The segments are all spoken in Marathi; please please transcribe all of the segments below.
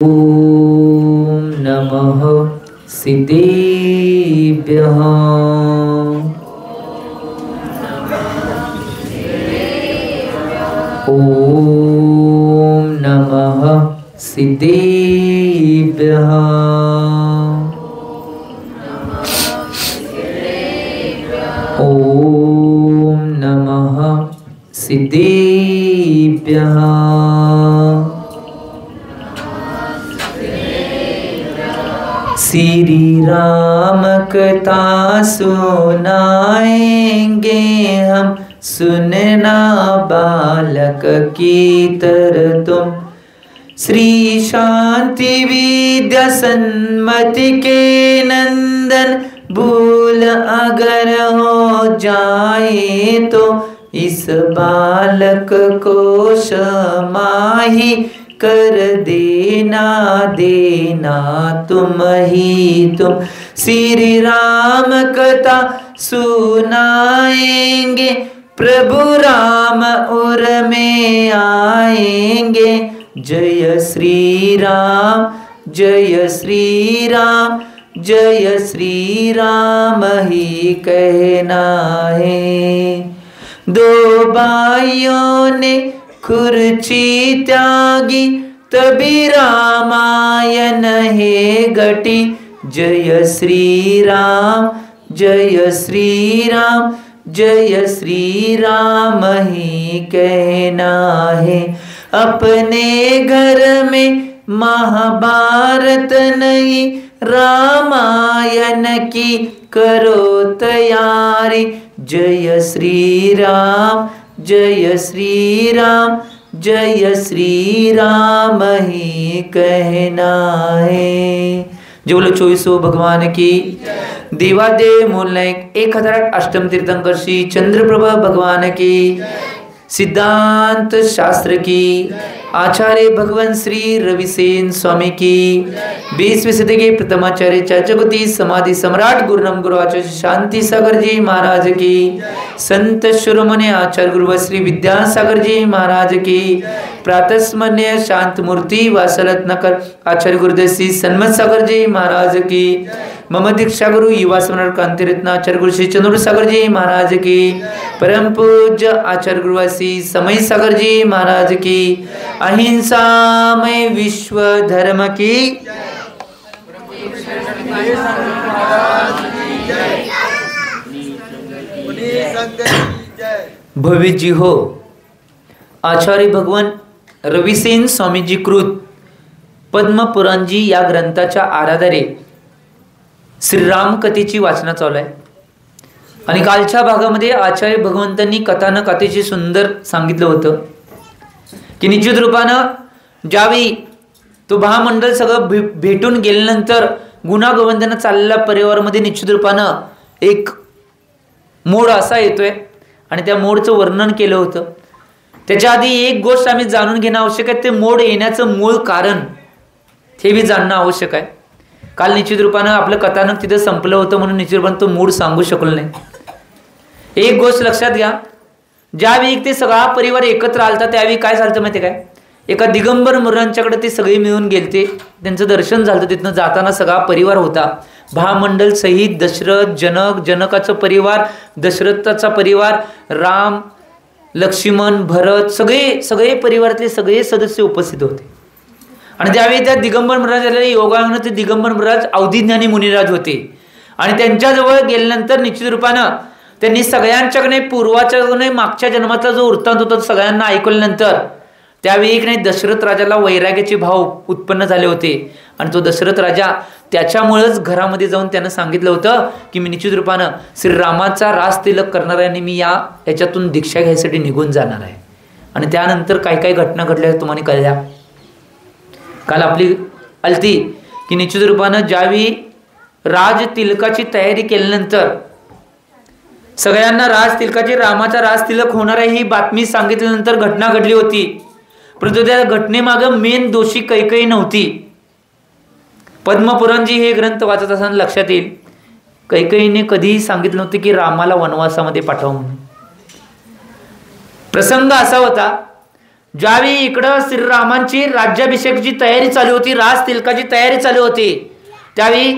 ओम नमः सिद्धेभ्यः। ओम नमः सिद्धेभ्यः। ओम नमः सिद्धेभ्यः। श्री राम कथा सुनाएंगे हम, सुनना बालक की तरह तुम। श्री शांति विद्या सन्मति के नंदन, भूल अगर हो जाए तो इस बालक को क्षमाही कर देना, देना तुम ही तुम। श्री राम कथा सुनाएंगे, प्रभु राम उर में आएंगे। जय श्री राम, जय श्री राम, जय श्री राम ही कहना है। दो भाइयों ने खुर्ची त्यागी, तभी रामायण है घटी। जय श्री राम, जय श्री राम, जय श्री राम ही कहना है। अपने घर में महाभारत नहीं, रामायण की करो तैयारी। जय श्री राम, जय श्री राम, जय श्री राम ही कहना है। जो बोलो 24 भगवान की। देवादेव मूल नायक 1008 अष्टम तीर्थंकर श्री चंद्रप्रभा भगवान की। सिद्धांत शास्त्र की आचार्य भगवान श्री रविसेन स्वामी की। 20वीं सदी के प्रथमाचार्य चाचगुती समाधि सम्राट गुरुनाम गुरु आचार्य शांति सागर जी महाराज की। संत शिरोमणि आचार्य गुरु श्री विद्यासागर जी महाराज की। प्रातस्मरणीय शांत मूर्ति वासरत्नकर आचार्य गुरुदेव श्री सन्मत सागर जी महाराज की। मम दीक्षा गुरु युवा स्मरण कांति रत्न आचार्य गुरु श्री चंद्र सागर जी महाराज की। परम पूज्य आचार्य गुरु श्री समय सागर जी महाराज की। अहिंसा में विश्व धर्म की। भव्य जी हो। आचार्य भगवान रविसेन स्वामीजी कृत पद्म पुराण जी या ग्रंथाच्या आधारे श्रीराम कथेची वाचना चालू आहे। आणि कालच्या भागामध्ये आचार्य भगवंतांनी कथानकथेची सुंदर सांगितलं होतं की निश्चित रूपानं ज्यावेळी तो महामंडळ सगळं भेटून गेल्यानंतर गुन्हा गोविंदांना चाललेल्या परिवारामध्ये निश्चित रूपानं एक मोड असा येतोय आणि त्या मोडचं वर्णन केलं होतं। त्याच्या आधी एक गोष्ट आम्ही जाणून घेणं आवश्यक आहे, ते मोड येण्याचं मूळ कारण हे बी जाणणं आवश्यक आहे। काल निश्चित रूपानं आपलं कथानक तिथं संपलं होतं म्हणून निश्चित रूपानं तो मूड सांगू शकलो नाही। एक गोष्ट लक्षात घ्या, ज्यावेळी ते सगळा परिवार एकत्र आलता त्यावेळी काय झालं माहिती काय, एका दिगंबर मुरांच्याकडे ते सगळे मिळून गेलते, त्यांचं दर्शन झालं। तिथनं जाताना सगळा परिवार होता, भामंडल सहित दशरथ, जनक, जनकाचा परिवार, दशरथाचा परिवार, राम, लक्ष्मण, भरत, सगळे परिवारातले सगळे सदस्य उपस्थित होते। आणि त्यावेळी त्या दिगंबर महाराज योगायोगाने ते दिगंबर महाराज अवधिज्ञानी मुनिराज होते आणि त्यांच्याजवळ गेल्यानंतर निश्चित रूपानं त्यांनी सगळ्यांच्याकडे पूर्वाच्याकडे मागच्या जन्माचा जो वृत्तांत होता सगळ्यांना ऐकल्यानंतर त्यावेळी नाही दशरथ राजाला वैराग्याचे भाव उत्पन्न झाले होते। आणि तो दशरथ राजा त्याच्यामुळेच घरामध्ये जाऊन त्यानं सांगितलं होतं की मी निश्चित रूपानं श्रीरामाचा रास तिलक करणार आहे आणि मी याच्यातून दीक्षा घ्यायसाठी निघून जाणार आहे। आणि त्यानंतर काय काय घटना घडल्या तुम्हाला कळल्या। काल आपली आलती की निश्चित रूपानं ज्यावेळी राज तिलकाची तयारी केल्यानंतर सगळ्यांना राज तिलकाची रामाचा राज तिलक होणार आहे ही बातमी सांगितल्यानंतर घटना घडली होती, परंतु त्या घटनेमागं मेन दोषी कैकेयी नव्हती। पद्मपुराण जी हे ग्रंथ वाचत असताना लक्षात येईल, कैकेयीने कधीही सांगितलं नव्हतं की रामाला वनवासामध्ये पाठवा म्हणून। प्रसंग असा होता, ज्यावेळी इकडं श्रीरामांची राज्याभिषेकची तयारी चालू होती, राज तिलकाची तयारी चालू होती, त्यावेळी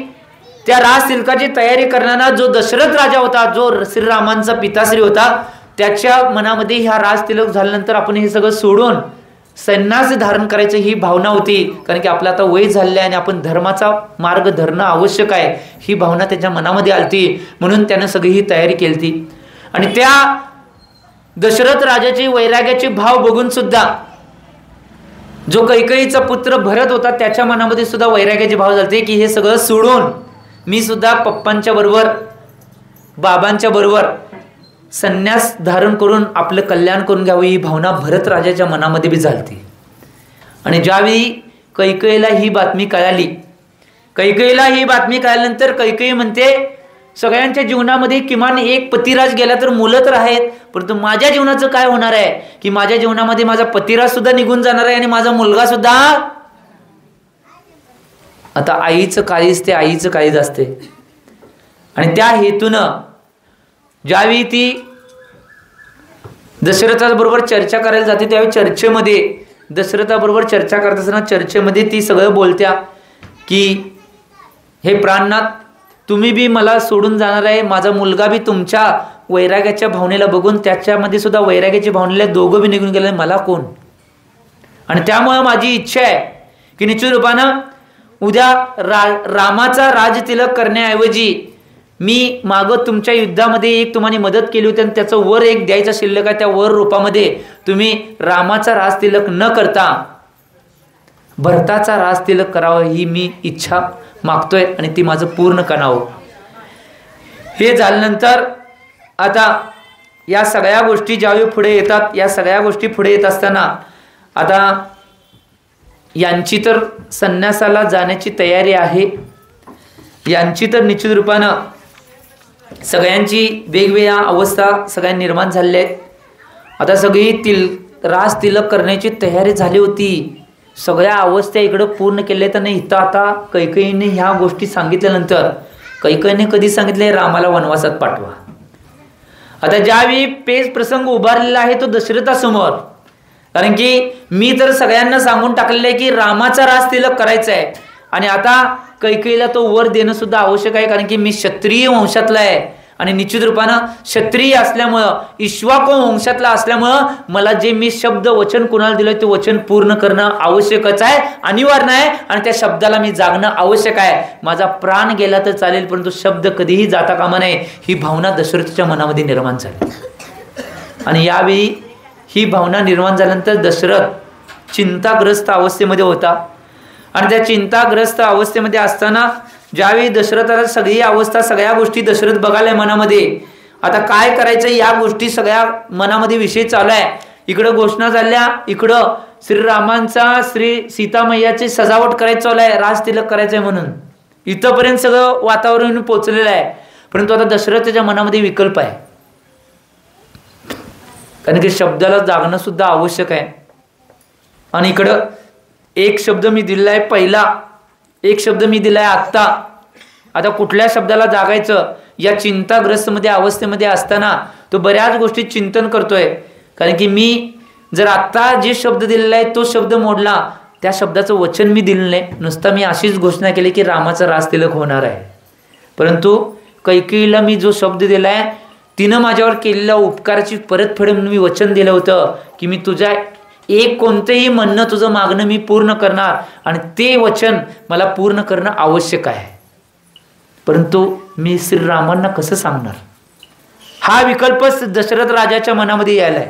त्या राज तिलकाची तयारी करणारा जो दशरथ राजा होता, जो श्रीरामांचा पिताश्री होता, त्याच्या मनामध्ये ह्या राज तिलक झाल्यानंतर आपण हे सगळं सोडून संन्यास धारण करायचं ही भावना होती. कारण की आपलं आता वय झालेलं आहे आणि आपण धर्माचा मार्ग धरणं आवश्यक आहे, ही भावना त्याच्या मनामध्ये आलती. म्हणून त्यानं सगळी ही तयारी केली. आणि त्या दशरथ राजाची वैराग्याचे भाव बघून सुद्धा जो कैकेयीचा पुत्र भरत होता, त्याच्या मनामध्ये सुद्धा वैराग्याचे भाव झाले की हे सगळं सोडून मी सुद्धा पप्पांच्या बरोबर, बाबांच्या बरोबर संन्यास धारण करून आपलं कल्याण करून घ्यावं, ही भावना भरत राजाच्या मनामध्ये बी झालती. आणि ज्यावेळी कैकेयीला ही बातमी कळाली, कैकेयीला ही बातमी कळाल्यानंतर कैकेयी म्हणते, सगळ्यांच्या जीवनामध्ये किमान एक पतिराज गेला तर मुलं तर आहेत, परंतु माझ्या जीवनाचं काय होणार आहे की माझ्या जीवनामध्ये माझा पतिराज सुद्धा निघून जाणार आहे आणि माझा मुलगा सुद्धा. आता आईचं काळीज ते आईचं काळीज असते. आणि त्या हेतूनं ज्यावेळी ती दशरथाबरोबर चर्चा करायला जाते, त्यावेळी चर्चेमध्ये दशरथाबरोबर चर्चा करत असताना चर्चेमध्ये ती सगळं बोलत्या की हे प्राणनाथ, तुम्ही बी मला सोडून जाणार आहे, माझा मुलगा बी तुमच्या वैराग्याच्या भावनेला बघून त्याच्यामध्ये सुद्धा वैराग्याची भावनेला दोघं बी निघून गेले, मला कोण. आणि त्यामुळे माझी इच्छा आहे की निश्चित रूपानं उद्या रामाचा राजतिलक करण्याऐवजी मी मागं तुमच्या युद्धामध्ये एक तुम्हाला मदत केली होती आणि त्याचं वर एक द्यायचा शिल्लक आहे, त्या वर रूपामध्ये तुम्ही रामाचा राजतिलक न करता भरताचा राजतिलक करावं, ही मी इच्छा मागतोय आणि ती माझं पूर्ण करावं. हे झाल्यानंतर आता या सगळ्या गोष्टी ज्यावेळी पुढे येतात, या सगळ्या गोष्टी पुढे येत असताना आता यांची तर संन्यासाला जाण्याची तयारी आहे. यांची तर निश्चित रूपानं सगळ्यांची वेगवेगळ्या अवस्था सगळ्या निर्माण झालेल्या आहेत. आता सगळी राज तिलक करण्याची तयारी झाली होती, सगळ्या अवस्था इकडं पूर्ण केल्या. तर नाही इथं आता कैकेयीने ह्या गोष्टी सांगितल्यानंतर कैकेयीने कधी सांगितले, रामाला वनवासात पाठवा. आता ज्यावेळी पेच प्रसंग उभारलेला आहे तो दशरथासमोर, कारण की मी तर सगळ्यांना सांगून टाकलेलं आहे की रामाचा राज तिलक करायचा आहे आणि आता कैकेयीला तो वर देणं सुद्धा आवश्यक आहे, कारण की मी क्षत्रिय वंशातला आहे आणि निश्चित रूपानं क्षत्रिय असल्यामुळं, इक्ष्वाकू वंशातला असल्यामुळं मला जे मी शब्द वचन कुणाला दिलं ते वचन पूर्ण करणं आवश्यकच आहे, अनिवार्य आहे. आणि त्या शब्दाला मी जागणं आवश्यक आहे. माझा प्राण गेला तर चालेल, परंतु शब्द कधीही जाता कामा नये, ही भावना दशरथच्या मनामध्ये निर्माण झाली. आणि यावेळी ही भावना निर्माण झाल्यानंतर दशरथ चिंताग्रस्त अवस्थेमध्ये होता. आणि त्या चिंताग्रस्त अवस्थेमध्ये असताना ज्यावेळी दशरथाला सगळी अवस्था, सगळ्या गोष्टी दशरथ बघायला मनामध्ये, आता काय करायचं या गोष्टी सगळ्या मनामध्ये विषय चालू आहे. इकडं घोषणा झाल्या, इकडं श्रीरामांचा श्री सीतामय्याची सजावट करायची चालू आहे, राज तिलक करायचंय म्हणून इथंपर्यंत सगळं वातावरण पोचलेलं आहे. परंतु आता दशरथाच्या मनामध्ये विकल्प आहे, कारण की शब्दाला जागणं सुद्धा आवश्यक आहे. आणि इकडं एक शब्द मी दिलाय, पहिला एक शब्द मी दिलाय आत्ता, आता कुठल्या शब्दाला जागायचं या चिंताग्रस्त मध्ये अवस्थेमध्ये असताना तो बऱ्याच गोष्टी चिंतन करतोय. कारण की मी जर आत्ता जे शब्द दिलेला आहे तो शब्द मोडला, त्या शब्दाचं वचन मी दिलं नाही, नुसता मी अशीच घोषणा केली की रामाचा राजतिलक होणार आहे. परंतु कैकेयीला मी जो शब्द दिलाय, तिनं माझ्यावर केलेल्या उपकाराची परतफेड म्हणून मी वचन दिलं होतं की मी तुझ्या एक कोणतेही म्हणणं, तुझं मागणं मी पूर्ण करणार आणि ते वचन मला पूर्ण करणं आवश्यक आहे. परंतु मी श्रीरामांना कसं सांगणार, हा विकल्प दशरथ राजाच्या मनामध्ये यायलाय.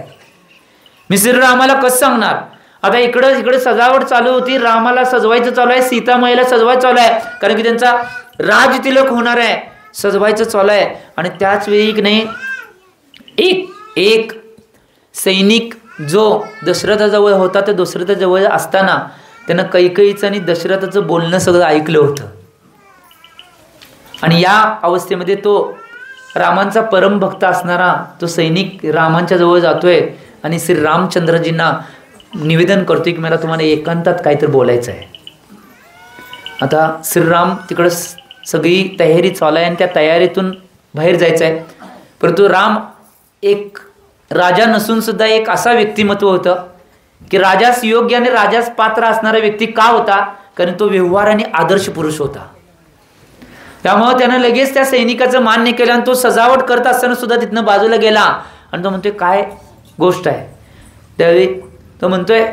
मी श्रीरामाला कसं सांगणार. आता इकडे सजावट चालू होती, रामाला सजवायचं चालू आहे, सीतामाईला सजवायचं चालू आहे, कारण की त्यांचा राजतिलक होणार आहे, सजवायचं चालू आहे. आणि त्याच वेळी नाही एक सैनिक जो दशरथाजवळ होता, त्या दशरथाजवळ असताना त्यानं कैकेयीचं आणि दशरथाचं बोलणं सगळं ऐकलं होतं. आणि या अवस्थेमध्ये तो रामांचा परम भक्त असणारा तो सैनिक रामांच्या जवळ जातोय आणि श्री रामचंद्रजींना निवेदन करतोय की मला तुम्हाला एकांतात काहीतरी बोलायचं आहे. आता श्रीराम तिकडं सगळी तयारी चालू आहे आणि त्या तयारीतून बाहेर जायचं आहे. परंतु राम एक राजा नसून सुद्धा एक असा व्यक्तिमत्व होतं की राजास योग्य आणि राजास पात्र असणारा व्यक्ती का होता? कारण तो व्यवहार आणि आदर्श पुरुष होता. त्यामुळे त्यानं लगेच त्या सैनिकाचं मान्य केलं आणि तो सजावट करत असताना सुद्धा तिथनं बाजूला गेला आणि तो म्हणतोय काय गोष्ट आहे? त्यावेळी तो म्हणतोय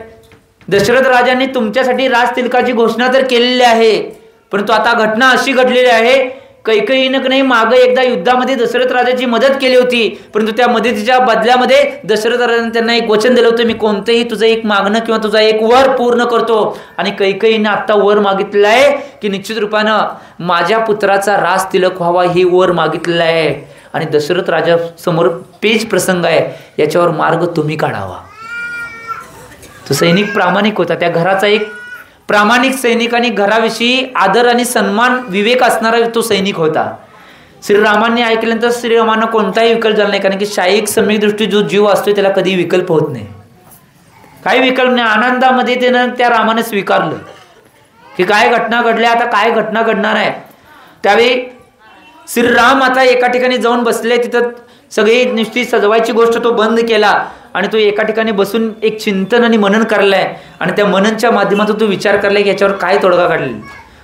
दशरथ राजांनी तुमच्यासाठी राजतिलकाची घोषणा तर केलेली आहे, परंतु आता घटना अशी घडलेली आहे, कैकेयीनं नाही मागं एकदा युद्धामध्ये दशरथ राजाची मदत केली होती, परंतु त्या मदतीच्या बदल्यामध्ये दशरथ राजाने त्यांना एक वचन दिलं होतं, मी कोणतंही तुझं एक मागणं किंवा तुझा एक वर पूर्ण करतो. आणि कैकेयीनं आत्ता वर मागितलेलं आहे की निश्चित रूपानं माझ्या पुत्राचा राज तिलक व्हावा, हे वर मागितलेलं आहे. आणि दशरथ राजा समोर पेच प्रसंग आहे, याच्यावर मार्ग तुम्ही काढावा. तो सैनिक प्रामाणिक होता, त्या घराचा एक प्रामाणिक सैनिक आणि घराविषयी आदर आणि सन्मान विवेक असणारा तो सैनिक होता. श्रीरामांनी ऐकल्यानंतर श्रीरामांना कोणताही विकल्प झाला नाही, कारण की शारीरिक सम्यक दृष्टी जो जीव असतो त्याला कधी विकल्प होत नाही, काही विकल्प नाही. आनंदामध्ये त्यानं त्या रामाने स्वीकारलं की काय घटना घडल्या, आता काय घटना घडणार आहे. त्यावेळी श्रीराम आता एका ठिकाणी जाऊन बसले, तिथं सगळी नुसती सजवायची गोष्ट तो बंद केला आणि तो एका ठिकाणी बसून एक चिंतन आणि मनन करलाय. आणि त्या मननच्या माध्यमातून तो विचार करलाय की याच्यावर काय तोडगा काढलेला.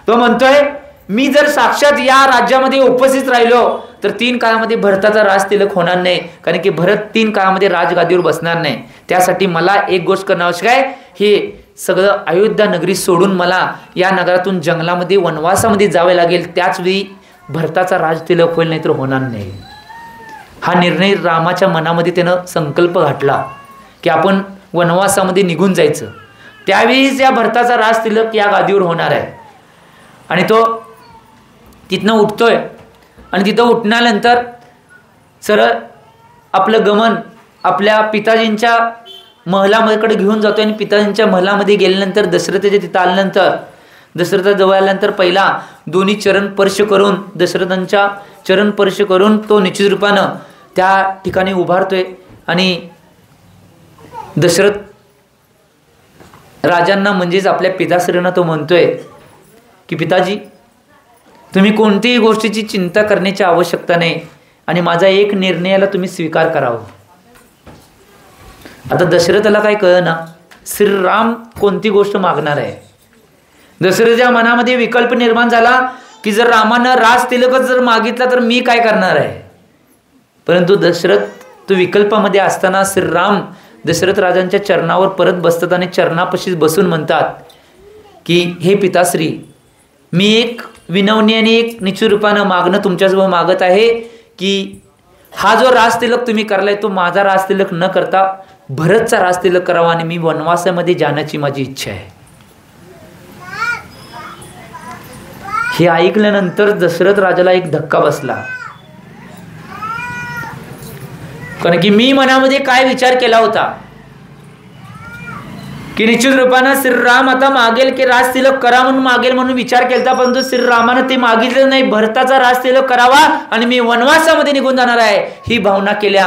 तो म्हणतोय मी जर साक्षात या राज्यामध्ये उपस्थित राहिलो तर 3 काळामध्ये भरताचा राज तिलक होणार नाही, कारण की भरत 3 काळामध्ये राजगादीवर बसणार नाही. त्यासाठी मला एक गोष्ट करणं आवश्यक आहे, हे सगळं अयोध्या नगरी सोडून मला या नगरातून जंगलामध्ये वनवासामध्ये जावे लागेल, त्याचवेळी भरताचा राज तिलक होईल, नाही तर होणार नाही. हा निर्णय रामाच्या मनामध्ये त्यानं संकल्प घातला की आपण वनवासामध्ये निघून जायचं. त्यावेळीच या भरताचा राज तिलक या गादीवर होणार आहे. आणि तो तिथनं उठतोय आणि तिथं उठण्यानंतर सरळ आपलं गमन आपल्या पिताजींच्या महलाकडे घेऊन जातोय. आणि पिताजींच्या महलामध्ये गेल्यानंतर दशरथाच्या तिथं आल्यानंतर दशरथाजवळ आल्यानंतर पहिला दोन्ही चरण स्पर्श करून दशरथांच्या चरण स्पर्श करून तो निश्चित रूपानं त्या ठिकाणी उभारतोय. आणि दशरथ राजांना म्हणजेच आपल्या पिताश्रींना तो म्हणतोय की पिताजी, तुम्ही कोणत्याही गोष्टीची चिंता करण्याची आवश्यकता नाही आणि माझा एक निर्णयाला तुम्ही स्वीकार करावा. आता दशरथाला काय कळना श्रीराम कोणती गोष्ट मागणार आहे. दशरथाच्या मनामध्ये विकल्प निर्माण झाला की जर रामानं राज तिलकच जर मागितला तर मी काय करणार आहे. परंतु दशरथ तो विकल्पामध्ये असताना श्रीराम दशरथ राजांच्या चरणावर परत बसतात आणि चरणापाशीच बसून म्हणतात की हे पिताश्री, मी एक विनवणी आणि एक निश्चित रूपानं मागणं तुमच्याजवळ मागत आहे की हा जो राज तिलक तुम्ही करलाय तो माझा राज तिलक न करता भरतचा राज तिलक करावा आणि मी वनवासामध्ये जाण्याची माझी इच्छा आहे. हे ऐकल्यानंतर दशरथ राजाला एक धक्का बसला, कारण की मी मनामध्ये काय विचार केला होता की निश्चित रूपानं श्रीराम आता मागेल की राज तिलक करा म्हणून मागेल म्हणून विचार केला, परंतु श्रीरामानं ते मागितलं नाही, भरताचा राज तिलक करावा आणि मी वनवासामध्ये निघून जाणार आहे ही भावना केल्या.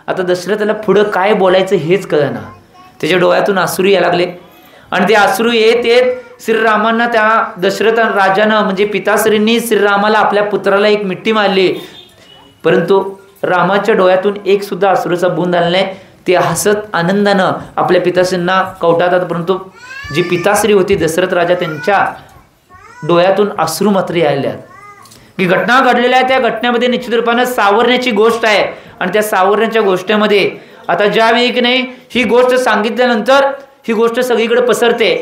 आता दशरथाला पुढं काय बोलायचं हेच कळेना, त्याच्या डोळ्यातून अश्रू यायला लागले. आणि ते अश्रू येत येत श्रीरामांना त्या दशरथ राजानं म्हणजे पिताश्रींनी श्रीरामाला आपल्या पुत्राला एक मिठी मारली, परंतु रामाच्या डोळ्यातून एक सुद्धा अश्रूचा बूंद आला नाही. ते हसत आनंदानं आपल्या पिताश्रींना कवटाळतात, परंतु जी पिताश्री होती दशरथ राजा त्यांच्या डोळ्यातून अश्रू मात्र यायल्यात. की घटना घडलेल्या आहे त्या घटनेमध्ये निश्चित रूपानं सावरण्याची गोष्ट आहे. आणि त्या सावरण्याच्या गोष्टीमध्ये आता ज्यावेळी की नाही ही गोष्ट सांगितल्यानंतर ही गोष्ट सगळीकडे पसरते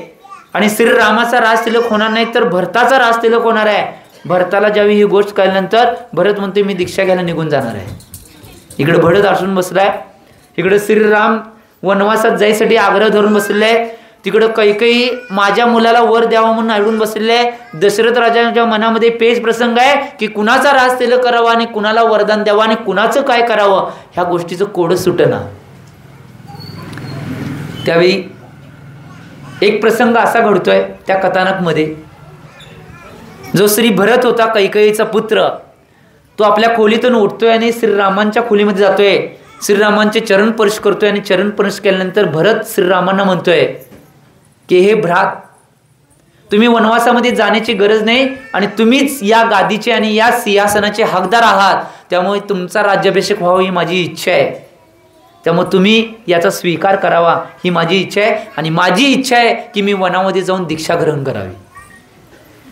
आणि श्रीरामाचा राज तिलक होणार नाही तर भरताचा राज तिलक होणार आहे. भरताला ज्यावेळी ही गोष्ट कळल्यानंतर भरत म्हणते मी दीक्षा घ्यायला निघून जाणार आहे. इकडे भरत असून बसलाय, इकडे श्रीराम वनवासात जायसाठी आग्रह धरून बसलेले आहे, तिकडं कैकेयी माझ्या मुलाला वर द्यावा म्हणून अडून बसलेले आहे. दशरथ राजांच्या मनामध्ये पेच प्रसंग आहे की कुणाचा राज तिलक करावा आणि कुणाला वरदान द्यावं आणि कुणाचं काय करावं ह्या गोष्टीचं कोडच सुटेना. त्यावेळी एक प्रसंग असा घडतोय त्या कथानकमध्ये, जो श्री भरत होता कैकेयीचा पुत्र, तो आपल्या खोलीतून उठतोय आणि श्रीरामांच्या खोलीमध्ये जातोय, श्रीरामांचे चरण स्पर्श करतोय आणि चरण स्पर्श केल्यानंतर भरत श्रीरामांना म्हणतोय की हे भ्रात, तुम्ही वनवासामध्ये जाण्याची गरज नाही आणि तुम्हीच या गादीचे आणि या सिंहासनाचे हकदार आहात, त्यामुळे तुमचा राज्याभिषेक व्हावा ही माझी इच्छा आहे. त्यामुळे तुम्ही याचा स्वीकार करावा ही माझी इच्छा आहे आणि माझी इच्छा आहे की मी वनामध्ये जाऊन दीक्षा ग्रहण करावी.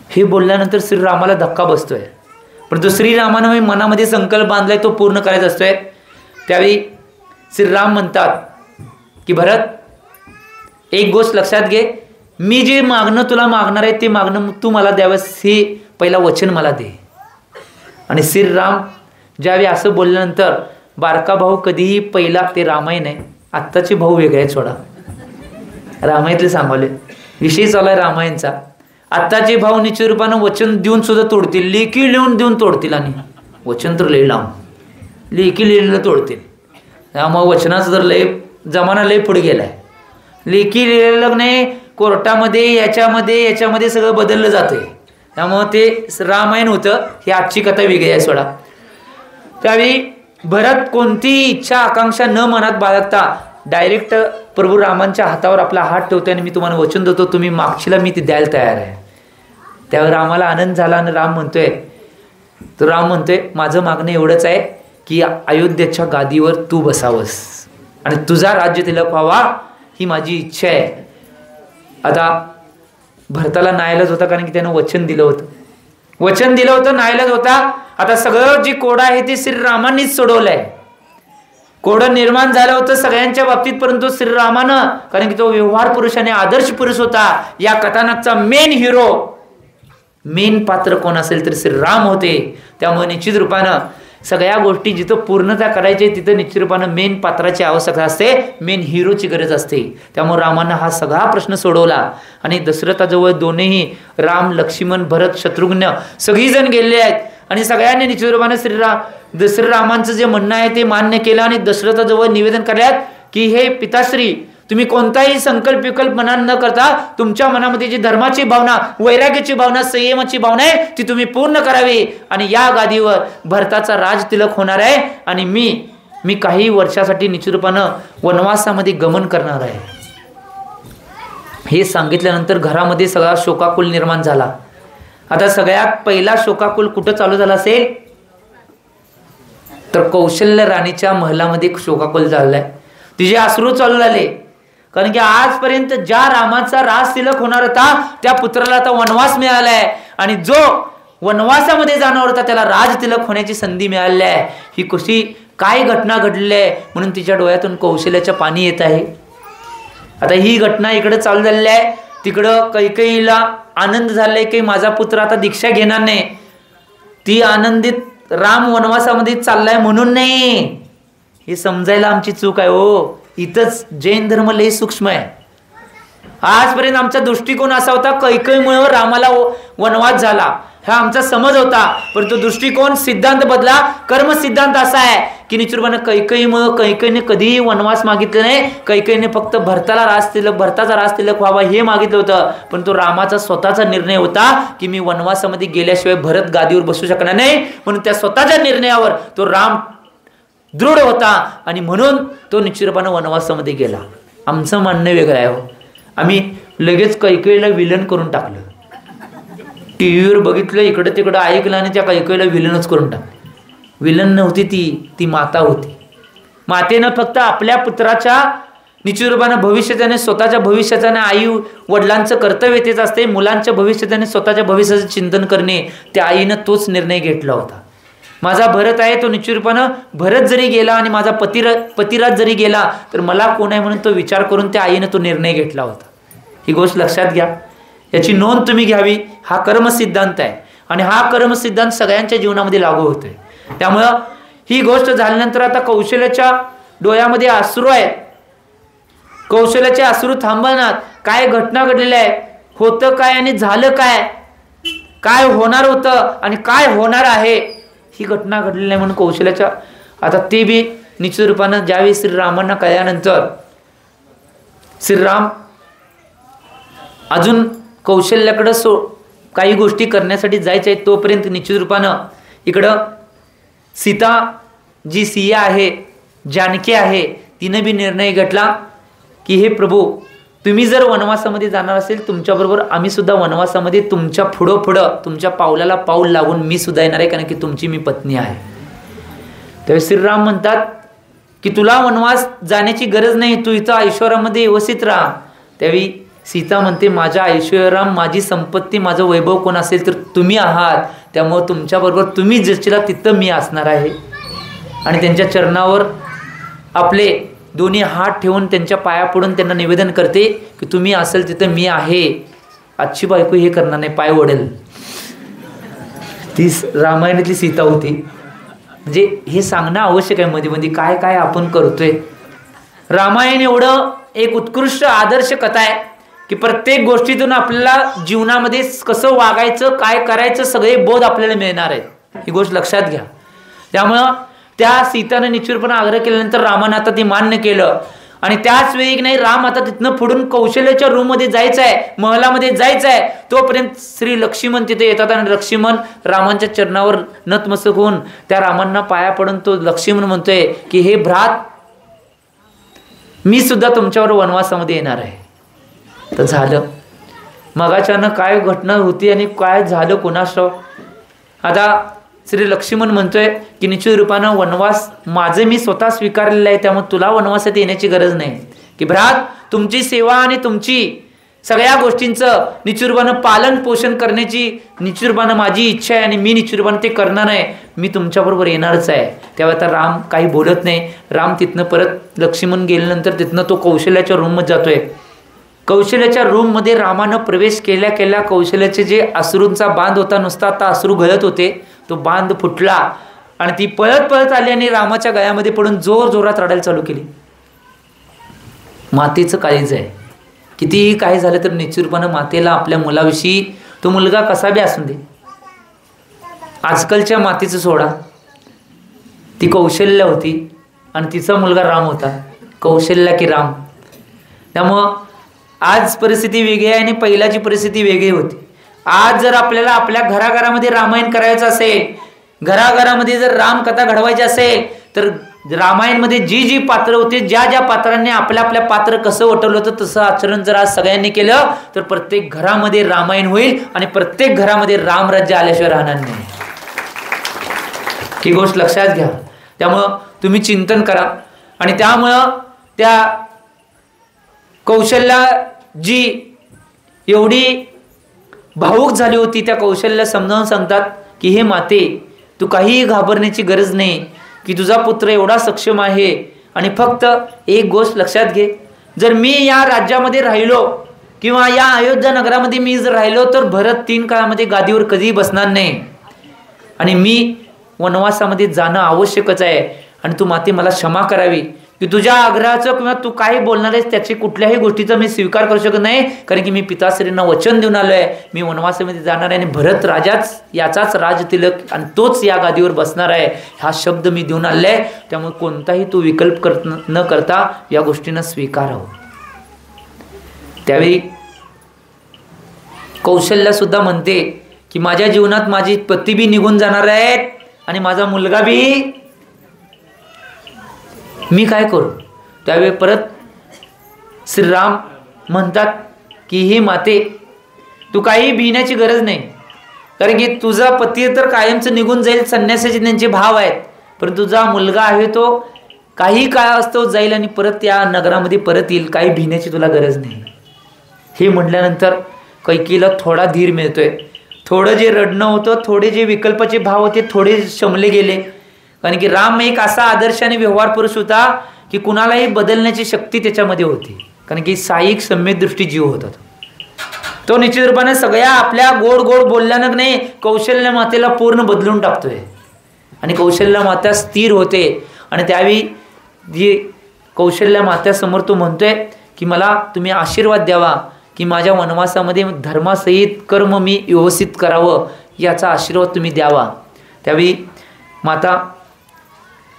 हे बोलल्यानंतर श्रीरामाला धक्का बसतोय. परंतु श्रीरामानं मनामध्ये संकल्प बांधलाय तो पूर्ण करायचा असतोय. त्यावेळी श्रीराम म्हणतात की भरत, एक गोष्ट लक्षात घे, मी जे मागणं तुला मागणार आहे ते मागणं तू मला द्यावंस हे पहिला वचन मला दे. आणि श्रीराम ज्यावेळी असं बोलल्यानंतर बारका भाऊ कधीही पहिला, ते रामायण आहे, आत्ताचे भाऊ वेगळे आहेत सोडा, रामायणातले सांगवले विषय चालू आहे रामायणचा. आत्ताचे भाऊ निश्चित रूपानं वचन देऊन सुद्धा तोडतील, लेखी लिहून देऊन तोडतील आणि वचन तर लय लावून लेखी लिहिलेलं तोडतील. त्यामुळे वचनाचं तर लय जमाना लय पुढे गेलाय. लेखी लिहिलेलं नाही, कोर्टामध्ये याच्यामध्ये सगळं बदललं जातंय. त्यामुळं ते रामायण होतं, ही आजची कथा वेगळी आहे सोडा. त्यावेळी भरत कोणतीही इच्छा आकांक्षा न मनात बाळगता डायरेक्ट प्रभू रामांच्या हातावर आपला हात ठेवतोय आणि मी तुम्हाला वचन देतो, तुम्ही मागशीला मी ती द्यायला तयार आहे. त्यावर रामाला आनंद झाला आणि राम म्हणतोय माझं मागणं एवढंच आहे की अयोध्येच्या गादीवर तू बसावंस आणि तुझा राज्य तिलक व्हावा ही माझी इच्छा आहे. आता भरताला नाईलाज होता, कारण की त्यानं वचन दिलं होतं, नाईलाज होता. आता सगळं जी कोडं आहे ते श्रीरामांनीच सोडवलंय. कोडं निर्माण झालं होतं सगळ्यांच्या बाबतीत, परंतु श्रीरामानं, कारण की तो व्यवहार पुरुष आणि आदर्श पुरुष होता. या कथानकचा मेन पात्र कोण असेल तर श्रीराम होते. त्यामुळे निश्चित रूपानं सगळ्या गोष्टी जिथं पूर्णता करायची तिथं निश्चित रूपानं मेन पात्राची आवश्यकता असते, मेन हिरोची गरज असते. त्यामुळे रामानं हा सगळा प्रश्न सोडवला आणि दशरथाजवळ दोन्ही राम, लक्ष्मण, भरत, शत्रुघ्न सगळीजण गेलेले आहेत आणि सगळ्यांनी निश्चित रूपानं श्रीरामांचं जे म्हणणं आहे ते मान्य केलं आणि दशरथाजवळ निवेदन करण्यात की हे पिताश्री, तुम्ही कोणताही संकल्प विकल्प मनात न करता तुमच्या मनामध्ये जी धर्माची भावना, वैराग्याची भावना, संयमाची भावना आहे ती तुम्ही पूर्ण करावी आणि या गादीवर भरताचा राज तिलक होणार आहे आणि मी काही वर्षासाठी निश्चित रूपानं वनवासामध्ये गमन करणार आहे. हे सांगितल्यानंतर घरामध्ये सगळा शोकाकुल निर्माण झाला. आता सगळ्यात पहिला शोकाकुल कुठं चालू झाला असेल तर कौशल्य राणीच्या महलामध्ये शोकाकुल झालाय. तिचे अश्रू चालू झाले, कारण की आजपर्यंत ज्या रामाचा राज तिलक होणार होता त्या पुत्राला आता वनवास मिळालाय आणि जो वनवासामध्ये जाणार होता त्याला राज तिलक होण्याची संधी मिळाली आहे. ही कशी काय घटना घडली आहे म्हणून तिच्या डोळ्यातून कौशल्याचं पाणी येत आहे. आता ही घटना इकडे चालू झालेली आहे. तिकडं कैकेयीला आनंद झालाय की माझा पुत्र आता दीक्षा घेणार नाही. ती आनंदित राम वनवासामध्ये चाललाय म्हणून नाही, हे समजायला आमची चूक आहे हो. इथंच जैन धर्म लय सूक्ष्म आहे. आजपर्यंत आमचा दृष्टिकोन असा होता कैकेयीमुळे रामाला वनवास झाला हा आमचा समज होता, परंतु दृष्टिकोन सिद्धांत बदला. कर्म सिद्धांत असा आहे की निश्चितपणे कैकेयीने कधीही वनवास मागितले नाही. कैकेयीने फक्त भरताचा राज तिलक व्हावा हे मागितलं होतं, परंतु रामाचा स्वतःचा निर्णय होता की मी वनवासामध्ये गेल्याशिवाय भरत गादीवर बसू शकणार नाही. म्हणून त्या स्वतःच्या निर्णयावर तो राम दृढ होता आणि म्हणून तो निश्चितपणे वनवासामध्ये गेला. आमचं म्हणणं वेगळं आहे हो. आम्ही लगेच कैकेयीला विलन करून टाकलं. टीव्हीवर बघितलं, इकडं तिकडं ऐकलं आणि त्या कैकेयीला विलनच करून टाकलं. विलन नव्हती ती माता होती. मातेनं फक्त आपल्या पुत्राच्या निश्चित रूपानं भविष्याने, स्वतःच्या भविष्याने, आई वडिलांचं कर्तव्य तेच असते. मुलांच्या भविष्याने स्वतःच्या भविष्याचं चिंतन करणे, त्या आईनं तोच निर्णय घेतला होता. माझा भरत आहे तो निश्चित रूपानं भरत जरी गेला आणि माझा पतिराज जरी गेला तर मला कोण आहे म्हणून तो विचार करून त्या आईनं तो निर्णय घेतला होता. ही गोष्ट लक्षात घ्या, याची नोंद तुम्ही घ्यावी. हा कर्मसिद्धांत आहे आणि हा कर्मसिद्धांत सगळ्यांच्या जीवनामध्ये लागू होतोय. त्यामुळं ही गोष्ट झाल्यानंतर आता कौशल्याच्या डोळ्यामध्ये अश्रू आहेत. कौशल्याचे अश्रू थांबवणार. काय घटना घडलेल्या आहे, होतं काय आणि झालं काय, काय होणार होतं आणि काय होणार आहे, ही घटना घडलेली आहे. म्हणून कौशल्याच्या आता ते बी निश्चित रूपानं ज्यावेळी श्रीरामांना कळल्यानंतर श्रीराम अजून कौशल्याकडं काही गोष्टी करण्यासाठी जायच्या आहेत. तोपर्यंत निश्चित रूपानं इकडं सीता जी सिया आहे, जानकी आहे, तिनं बी निर्णय घेतला की हे प्रभू, तुम्ही जर वनवासामध्ये जाणार असेल तुमच्याबरोबर आम्ही सुद्धा वनवासामध्ये तुमच्या पुढं तुमच्या पावलाला पाऊल लागून मी सुद्धा येणार आहे, कारण की तुमची मी पत्नी आहे. त्यावेळी श्रीराम म्हणतात की तुला वनवास जाण्याची गरज नाही, तू इथं ऐश्वर्यामध्ये व्यवस्थित राहा. त्यावेळी सीता म्हणते, माझ्या ऐश्वर्याम, माझी संपत्ती, माझं वैभव कोण असेल तर तुम्ही आहात, त्यामुळे तुमच्याबरोबर तुम्ही जशीला तिथं मी असणार आहे. आणि त्यांच्या चरणावर आपले दोन्ही हात ठेवून त्यांच्या पाया पडून त्यांना निवेदन करते की तुम्ही असेल तिथं मी आहे. आजची बायको हे करणार नाही, पाय ओढेल. ती रामायणातली सीता होती. म्हणजे हे सांगणं आवश्यक आहे मध्ये मध्ये काय काय आपण करतोय. रामायण एवढं एक उत्कृष्ट आदर्श कथा आहे की प्रत्येक गोष्टीतून आपल्याला जीवनामध्ये कसं वागायचं, काय करायचं, सगळे बोध आपल्याला मिळणार आहेत. ही गोष्ट लक्षात घ्या. त्यामुळं त्या सीतानं निश्चितपणे आग्रह केल्यानंतर रामानं आता ते मान्य केलं. आणि त्याच वेळी नाही, राम आता तिथनं पुढून कौशल्याच्या रूममध्ये जायचं आहे, महलामध्ये जायचं आहे. तोपर्यंत श्री लक्ष्मण तिथे येतात आणि लक्ष्मण रामांच्या चरणावर नतमस्तक होऊन त्या रामांना पाया पडून तो लक्ष्मण म्हणतोय की हे भ्रात, मी सुद्धा तुमच्यावर वनवासामध्ये येणार आहे. तर झालं. मगाच्यानं काय घटना होती आणि काय झालं कोणास ठाऊक. आता श्री लक्ष्मण म्हणतोय की निश्चित रूपानं वनवास माझं मी स्वतः स्वीकारलेलं आहे, त्यामुळे तुला वनवासात येण्याची गरज नाही. की भ्रात, तुमची सेवा आणि तुमची सगळ्या गोष्टींचं निश्चित रूपानं पालन पोषण करण्याची निश्चित रूपानं माझी इच्छा आहे आणि मी निश्चित रूपानं ते करणार आहे. मी तुमच्याबरोबर येणारच आहे. तेव्हा आता राम काही बोलत नाही. राम तिथनं परत लक्ष्मण गेल्यानंतर तिथनं तो कौशल्याच्या रूममध्ये जातोय. कौशल्याच्या रूममध्ये रामानं प्रवेश केल्या केल्या कौशल्याचे जे अश्रूंचा बांध होता, नुसता आता अश्रू गळत होते, तो बांध फुटला आणि ती पळत पळत आली आणि रामाच्या गळ्यामध्ये पडून जोर जोरात रडायला चालू केली. मातेचं काळीज आहे. कितीही काही झालं तर निश्चित रूपानं मातेला आपल्या मुलाविषयी, तो मुलगा कसा बी असून दे. आजकालच्या मातेचं सोडा, ती कौशल्या होती आणि तिचा मुलगा राम होता. कौशल्या की राम. त्यामुळं आज परिस्थिती वेगळी आहे आणि पहिल्याची परिस्थिती वेगळी होती. आज जर आपल्याला आपल्या घराघरामध्ये रामायण करायचं असेल, घराघरामध्ये जर रामकथा घडवायची असेल, तर रामायणमध्ये जी जी पात्र होती, ज्या ज्या पात्रांनी आपल्या आपल्या पात्र कसं वटवलं होतं तसं आचरण जर आज सगळ्यांनी केलं तर प्रत्येक घरामध्ये रामायण होईल आणि प्रत्येक घरामध्ये रामराज्य आल्याशिवाय राहणार नाही. ही गोष्ट लक्षात घ्या. त्यामुळं तुम्ही चिंतन करा. आणि त्यामुळं त्या कौशल्या जी एवढी भावूक झाली होती, त्या कौशल्याला समजावून सांगतात की हे माते, तू काहीही घाबरण्याची गरज नाही, की तुझा पुत्र एवढा सक्षम आहे. आणि फक्त एक गोष्ट लक्षात घे, जर मी या राज्यामध्ये राहिलो किंवा या अयोध्या नगरामध्ये मी जर राहिलो तर भरत 3 काळामध्ये गादीवर कधीही बसणार नाही आणि मी वनवासामध्ये जाणं आवश्यकच आहे. आणि तू माते मला क्षमा करावी की तुझ्या आग्रहाचं किंवा तू काही बोलणार आहेस त्याची कुठल्याही गोष्टीचा मी स्वीकार करू शकत नाही, कारण की मी पिताश्रींना वचन देऊन आलो आहे, मी वनवासामध्ये जाणार आहे आणि भरत राजाच याचाच राजतिलक आणि तोच या गादीवर बसणार आहे, हा शब्द मी देऊन आले आहे. त्यामुळे कोणताही तू विकल्प न करता या गोष्टींना स्वीकारावं. त्यावेळी कौशल्या सुद्धा म्हणते की माझ्या जीवनात माझी पती बी निघून जाणार आहेत आणि माझा मुलगा बी, मी काय करू. त्यावेळी परत श्रीराम म्हणतात की हे माते, तू काही भिण्याची गरज नाही, कारण की तुझा पती तर कायमचं निघून जाईल, संन्यासाचे त्यांचे भाव आहेत, परंतु तुझा मुलगा आहे तो काही काळ असतो जाईल आणि परत या नगरामध्ये परत येईल, काही भिण्याची तुला गरज नाही. हे म्हटल्यानंतर कैकेयीला थोडा धीर मिळतोय. थोडं जे रडणं होतं, थोडे जे विकल्पाचे भाव होते थोडे शमले गेले, कारण की राम एक असा आदर्श आणि व्यवहार पुरुष होता की कुणालाही बदलण्याची शक्ती त्याच्यामध्ये होती, कारण की साईक सम्यक दृष्टी जीव होता. तो निश्चित रूपाने सगळ्या आपल्या गोड गोड बोलल्यानं नाही कौशल्या मातेला पूर्ण बदलून टाकतोय आणि कौशल्या माता स्थिर होते. आणि त्यावेळी जी कौशल्या मात्यासमोर तो म्हणतोय की मला तुम्ही आशीर्वाद द्यावा की माझ्या वनवासामध्ये धर्मासहित कर्म मी व्यवस्थित करावं, याचा आशीर्वाद तुम्ही द्यावा. त्यावेळी माता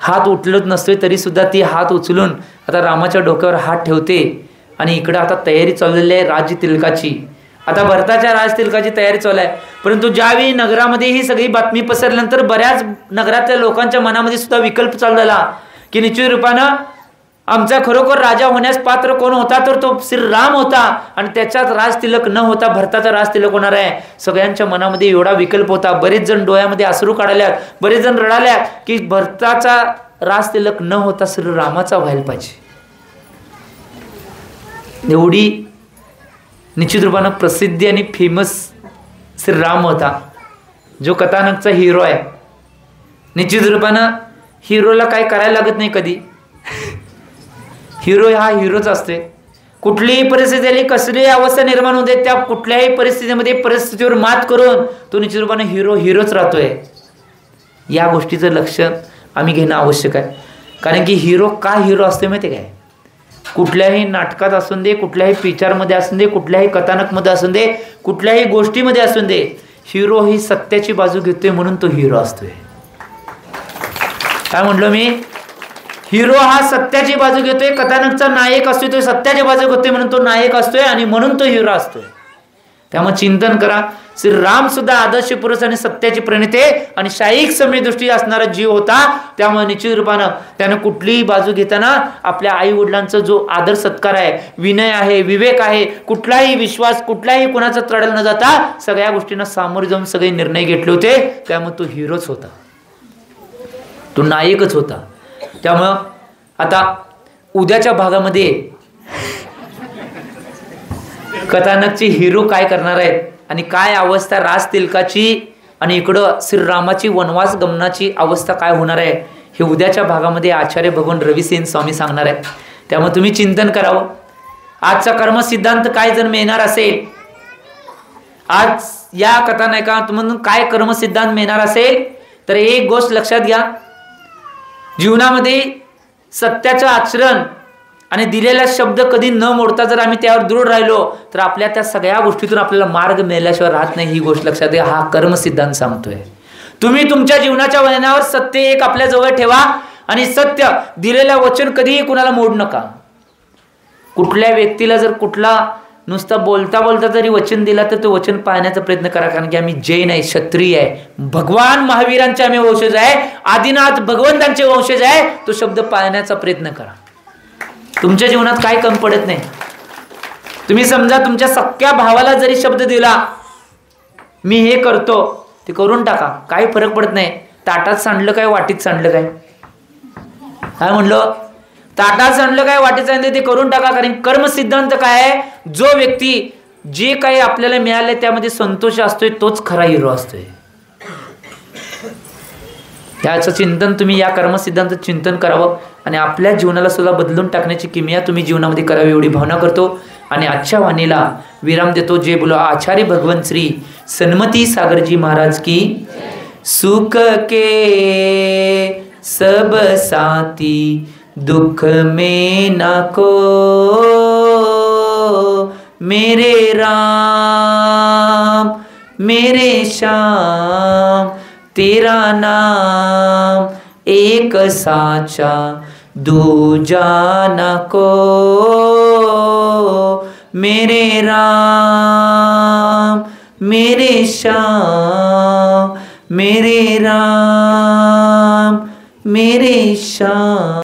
हात उचलत नसतोय तरी सुद्धा ती हात उचलून आता रामाच्या डोक्यावर हात ठेवते आणि इकडे आता तयारी चाललेली आहे राज्य तिलकाची. आता भरताच्या राज तिलकाची तयारी चालू आहे. परंतु ज्यावेळी नगरामध्ये ही सगळी बातमी पसरल्यानंतर बऱ्याच नगरातल्या लोकांच्या मनामध्ये सुद्धा विकल्प चालू झाला की निश्चित रूपानं आमचा खरोखर राजा होण्यास पात्र कोण होता तर तो श्रीराम होता आणि त्याच्यात राज तिलक न होता भरताचा राज तिलक होणार आहे. सगळ्यांच्या मनामध्ये एवढा विकल्प होता. बरेच जण डोळ्यामध्ये अश्रू काढल्यात, बरेच जण रडाल्यात की भरताचा रास तिलक न होता श्रीरामाचा व्हायला पाहिजे. एवढी निश्चित रूपानं प्रसिद्धी आणि फेमस श्रीराम होता, जो कथानकचा हिरो आहे. निश्चित रूपानं हिरोला काय करायला लागत नाही कधी. हिरो हा हिरोच असते. कुठलीही परिस्थिती आली, कसलीही अवस्था निर्माण होते, त्या कुठल्याही परिस्थितीमध्ये परिस्थितीवर मात करून तो निश्चित रूपाने हिरोच राहतोय. या गोष्टीचं लक्ष आम्ही घेणं आवश्यक आहे. कारण की हिरो का हिरो असते माहिती काय? कुठल्याही नाटकात असून दे, कुठल्याही पिक्चरमध्ये असून दे, कुठल्याही कथानकमध्ये असून दे, कुठल्याही गोष्टीमध्ये असून दे, हिरो ही सत्याची बाजू घेतोय म्हणून तो हिरो असतोय. काय म्हणलो मी? हिरो हा सत्याची बाजू घेतोय. कथानकचा नायक असतोय तो सत्याची बाजू घेतोय म्हणून तो नायक असतोय आणि म्हणून तो हिरो असतोय. त्यामुळे चिंतन करा. श्रीराम सुद्धा आदर्श पुरुष आणि सत्याचे प्रणेते आणि शाहीक समयदृष्टी असणारा जीव होता. त्यामुळे निश्चित रूपानं त्यानं कुठलीही बाजू घेताना आपल्या आई वडिलांचा जो आदर सत्कार आहे, विनय आहे, विवेक आहे, कुठलाही विश्वास, कुठलाही कुणाचा तडल न जाता सगळ्या गोष्टींना सामोरे जाऊन सगळे निर्णय घेतले होते. त्यामुळे तो हिरोच होता, तो नायकच होता. त्यामुळं आता उद्याच्या भागामध्ये कथानकचे हिरो काय करणार आहेत आणि काय अवस्था रास तिलकाची आणि इकडं श्रीरामाची वनवास गमनाची अवस्था काय होणार आहे हे उद्याच्या भागामध्ये आचार्य भगवान रविसेन स्वामी सांगणार आहेत. त्यामुळे तुम्ही चिंतन करावं. आजचा कर्मसिद्धांत काय जर मिळणार असेल, आज या कथानकातून काय कर्मसिद्धांत मिळणार असेल तर एक गोष्ट लक्षात घ्या. जीवनामध्ये सत्याचं आचरण आणि दिलेला शब्द कधी न मोडता जर आम्ही त्यावर दृढ राहिलो तर आपल्या त्या सगळ्या गोष्टीतून आपल्याला मार्ग मिळाल्याशिवाय राहत नाही. ही गोष्ट लक्षात घ्या. हा कर्मसिद्धांत सांगतोय. तुम्ही तुमच्या जीवनाच्या वळणावर सत्य एक आपल्या जवळ ठेवा आणि सत्य दिलेलं वचन कधीही कुणाला मोड नका. कुठल्या व्यक्तीला जर कुठला नुसता बोलता बोलता जरी वचन दिला तर तो वचन पाळण्याचा प्रयत्न करा. कारण की आम्ही जैन आहे, क्षत्रिय आहे, भगवान महावीरांचे आम्ही वंशज आहे, आदिनाथ भगवंतांचे वंशज आहे. तो शब्द पाळण्याचा प्रयत्न करा. तुमच्या जीवनात काय कमी पडत नाही. तुम्ही समजा तुमच्या सख्या भावाला जरी शब्द दिला, मी हे करतो, ते करून टाका, काही फरक पडत नाही. ताटात सांडलं काय, वाटीत सांडलं काय? काय म्हणलं? ताटात सांडलं काय, वाटीत सांडलं ते करून टाका. कारण कर्म सिद्धांत काय आहे? जो व्यक्ती जे काही आपल्याला मिळाले त्यामध्ये संतोष असतोय तोच खरा हिरो असतोय. याचं चिंतन तुम्ही या कर्मसिद्धांत चिंतन करावं आणि आपल्या जीवनाला सुद्धा बदलून टाकण्याची किमया तुम्ही जीवनामध्ये करावी एवढी भावना करतो. आणि आजच्या वाणीला विराम देतो. जे बोलो आचार्य भगवंत श्री सन्मती सागरजी महाराज की. सुख के सब साथी दुख में ना को, मेरे राम मेरे श्याम तेरा नाम एक साचा दूजा न को, मेरे राम मेरे श्याम मेरे राम मेरे श्याम.